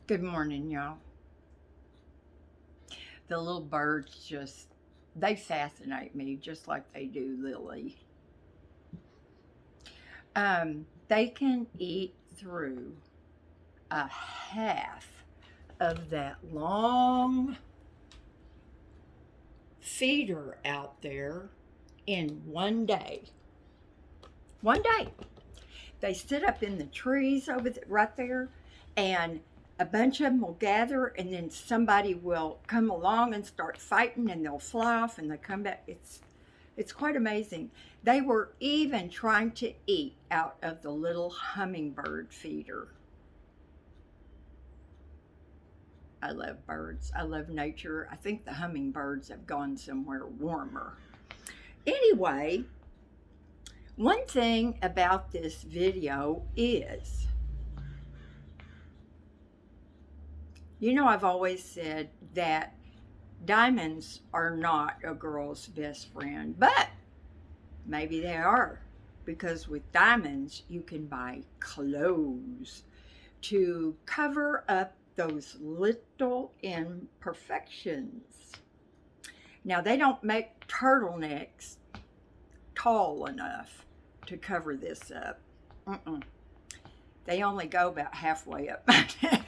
Good morning, y'all. The little birds they fascinate me just like they do Lily. They can eat through a half of that long feeder out there in one day. One day. They sit up in the trees right there, and a bunch of them will gather, and then somebody will come along and start fighting, and they'll fly off and they come back. It's quite amazing. They were even trying to eat out of the little hummingbird feeder. I love birds. I love nature. I think the hummingbirds have gone somewhere warmer. Anyway, one thing about this video is, I've always said that diamonds are not a girl's best friend, but maybe they are, because with diamonds you can buy clothes to cover up those little imperfections. Now, they don't make turtlenecks tall enough to cover this up. They only go about halfway up my neck.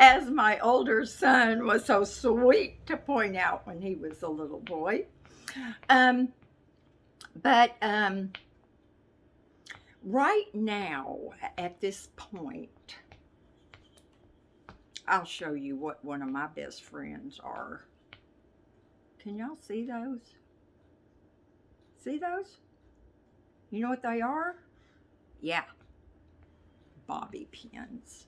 As my older son was so sweet to point out when he was a little boy. But right now, at this point, I'll show you what one of my best friends are. Can y'all see those? See those? You know what they are? Yeah, bobby pins.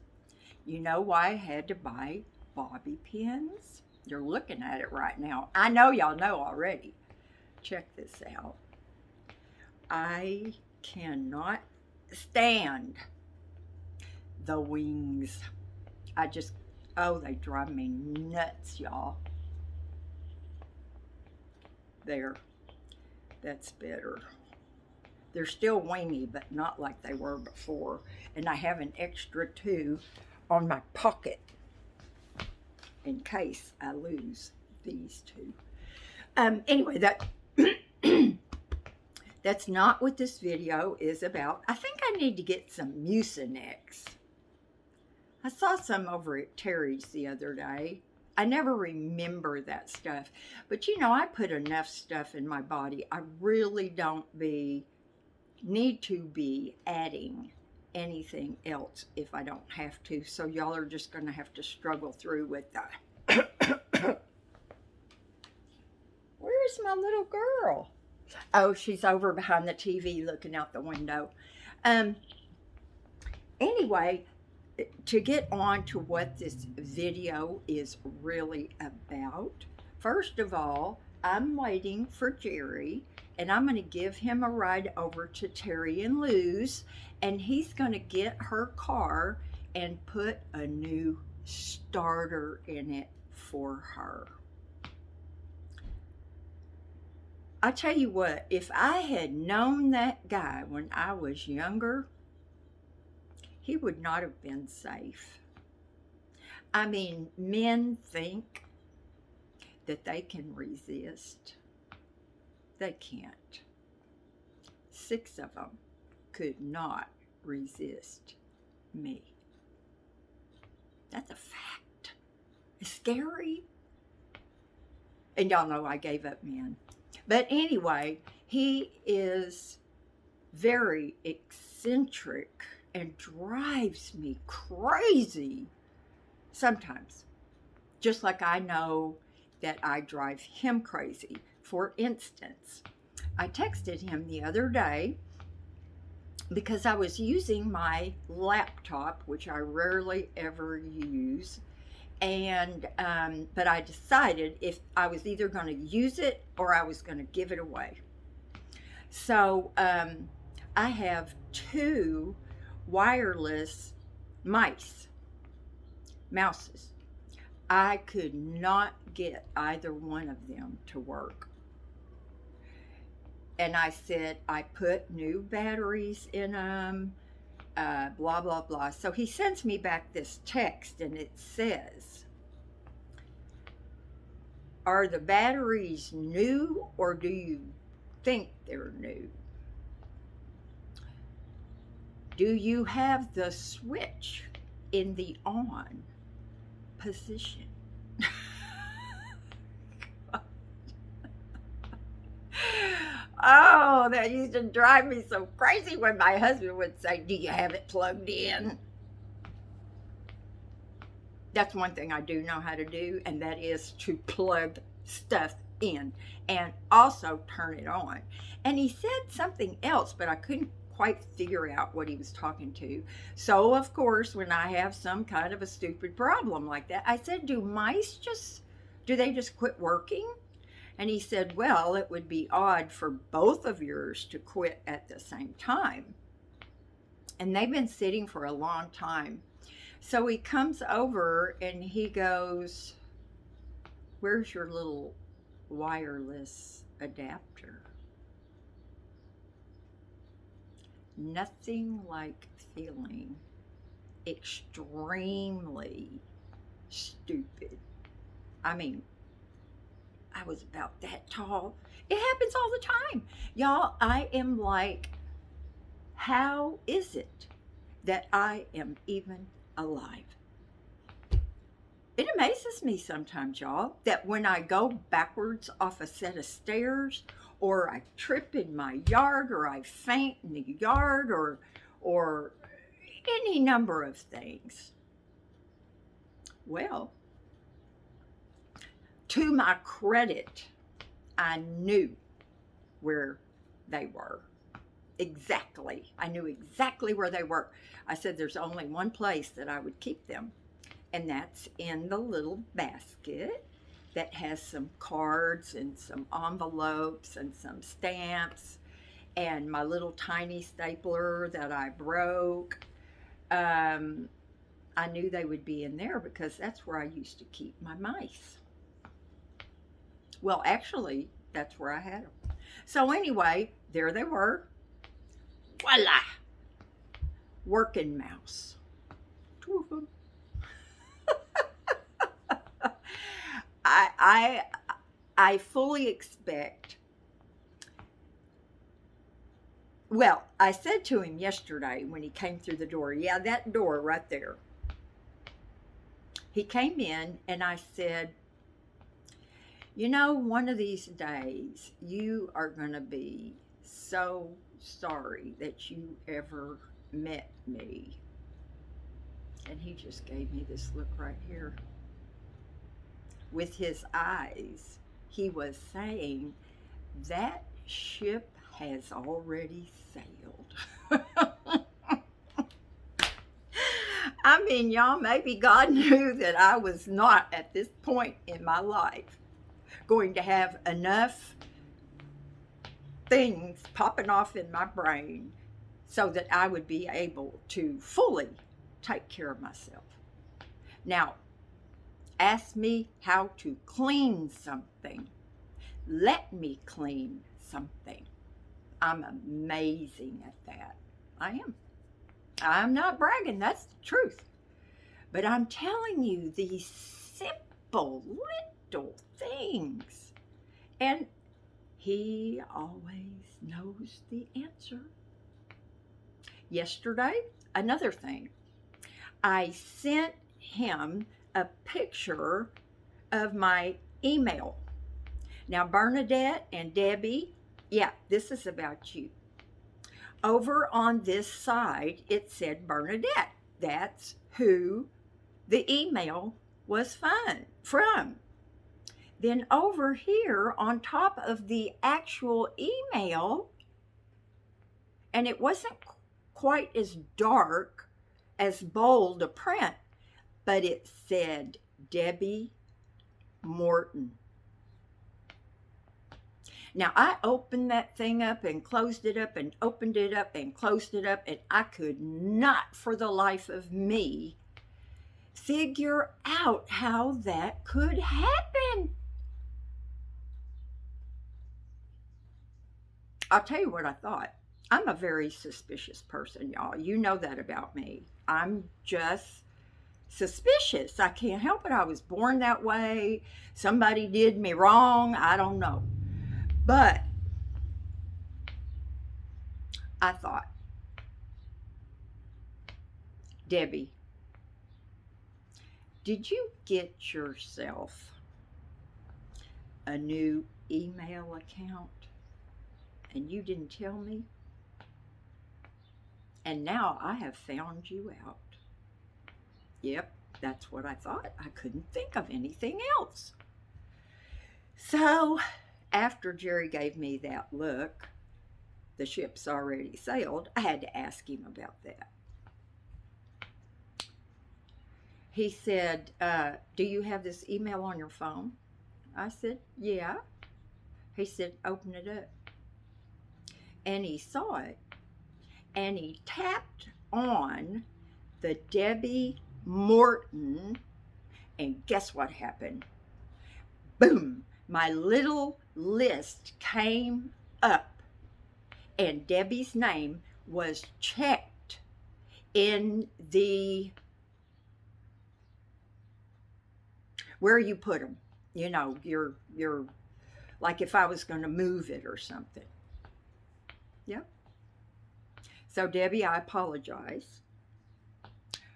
You know why I had to buy bobby pins? You're looking at it right now. I know y'all know already. Check this out. I cannot stand the wings. They drive me nuts, y'all. There. That's better. They're still wingy, but not like they were before. And I have an extra two on my pocket in case I lose these two. Anyway, that's not what this video is about. I think I need to get some Mucinex. I saw some over at Terry's the other day. I never remember that stuff. But I put enough stuff in my body. I really don't need to be adding anything else if I don't have to. So y'all are just going to have to struggle through with that. Where's my little girl? Oh, she's over behind the TV looking out the window. Anyway, to get on to what this video is really about, first of all, I'm waiting for Jerry, and I'm going to give him a ride over to Terry and Lou's, and he's going to get her car and put a new starter in it for her. I tell you what, if I had known that guy when I was younger, he would not have been safe. I mean, men think that they can resist. They can't. 6 of them could not resist me. That's a fact. It's scary. And y'all know I gave up men. But anyway, he is very eccentric and drives me crazy sometimes. Just like I know that I drive him crazy. For instance, I texted him the other day because I was using my laptop, which I rarely ever use. And but I decided if I was either going to use it or I was going to give it away. So I have 2 wireless mouses. I could not get either one of them to work. And I said I put new batteries in them, blah, blah, blah. So he sends me back this text, and it says, are the batteries new, or do you think they're new? Do you have the switch in the on position? Oh, that used to drive me so crazy when my husband would say, do you have it plugged in? That's one thing I do know how to do, and that is to plug stuff in and also turn it on. And he said something else, but I couldn't quite figure out what he was talking to. So, of course, when I have some kind of a stupid problem like that, I said, do they just quit working? And he said, well, it would be odd for both of yours to quit at the same time. And they've been sitting for a long time. So he comes over and he goes, where's your little wireless adapter? Nothing like feeling extremely stupid. I mean, I was about that tall. It happens all the time. Y'all, I am like, how is it that I am even alive? It amazes me sometimes, y'all, that when I go backwards off a set of stairs, or I trip in my yard, or I faint in the yard, or any number of things. Well, to my credit, I knew where they were. Exactly. I knew exactly where they were. I said there's only one place that I would keep them, and that's in the little basket that has some cards and some envelopes and some stamps and my little tiny stapler that I broke. I knew they would be in there because that's where I used to keep my mice. Well, actually, that's where I had them. So anyway, there they were. Voila! Working mouse. Two of them. I fully expect. Well, I said to him yesterday when he came through the door, yeah, that door right there. He came in and I said, you know, one of these days you are going to be so sorry that you ever met me. And he just gave me this look right here. With his eyes, he was saying, that ship has already sailed. I mean, y'all, maybe God knew that I was not at this point in my life going to have enough things popping off in my brain so that I would be able to fully take care of myself. Now, ask me how to clean something. Let me clean something. I'm amazing at that. I am. I'm not bragging, that's the truth. But I'm telling you these simple little things. And he always knows the answer. Yesterday, another thing. I sent him a picture of my email. Now, Bernadette and Debby, yeah, this is about you. Over on this side, it said Bernadette. That's who the email was from. Then over here on top of the actual email, and it wasn't quite as dark, as bold a print, but it said Debby Morton. Now, I opened that thing up and closed it up and opened it up and closed it up, and I could not for the life of me figure out how that could happen. I'll tell you what I thought. I'm a very suspicious person, y'all. You know that about me. I'm just suspicious. I can't help it. I was born that way. Somebody did me wrong. I don't know. But I thought, Debbie, did you get yourself a new email account and you didn't tell me? And now I have found you out. Yep, that's what I thought. I couldn't think of anything else. So, after Jerry gave me that look, the ship's already sailed, I had to ask him about that. He said, do you have this email on your phone? I said, yeah. He said, open it up. And he saw it, and he tapped on the Debby Morton, and guess what happened? Boom! My little list came up, and Debbie's name was checked in the where you put them. You know, your like if I was going to move it or something. Yep. So Debbie, I apologize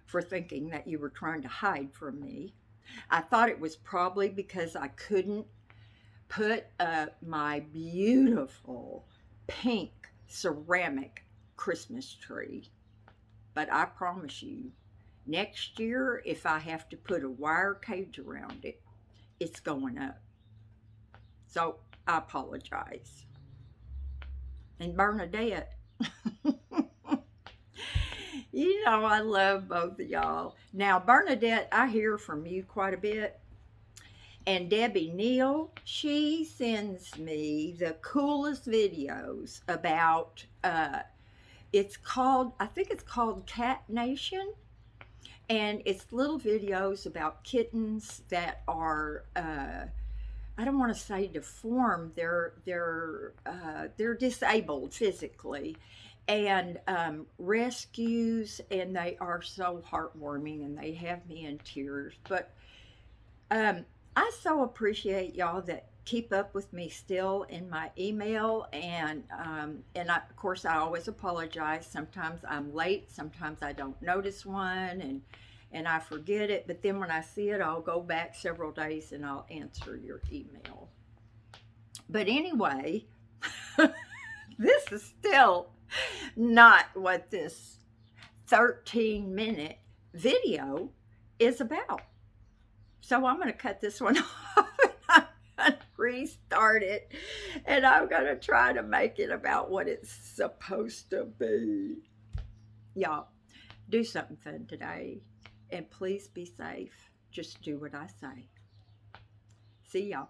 for thinking that you were trying to hide from me. I thought it was probably because I couldn't put up my beautiful pink ceramic Christmas tree. But I promise you, next year, if I have to put a wire cage around it, it's going up. So I apologize. And Bernadette, you know I love both of y'all. Now, Bernadette, I hear from you quite a bit. And Debbie Neal, she sends me the coolest videos about, it's called, I think it's called Cat Nation. And it's little videos about kittens that are, I don't want to say deformed. They're disabled physically, and rescues, and they are so heartwarming, and they have me in tears. But I so appreciate y'all that keep up with me still in my email, and of course I always apologize. Sometimes I'm late, sometimes I don't notice one, and I forget it. But then when I see it, I'll go back several days and I'll answer your email. But anyway, this is still not what this 13-minute video is about. So I'm going to cut this one off and restart it. And I'm going to try to make it about what it's supposed to be. Y'all, do something fun today. And please be safe. Just do what I say. See y'all.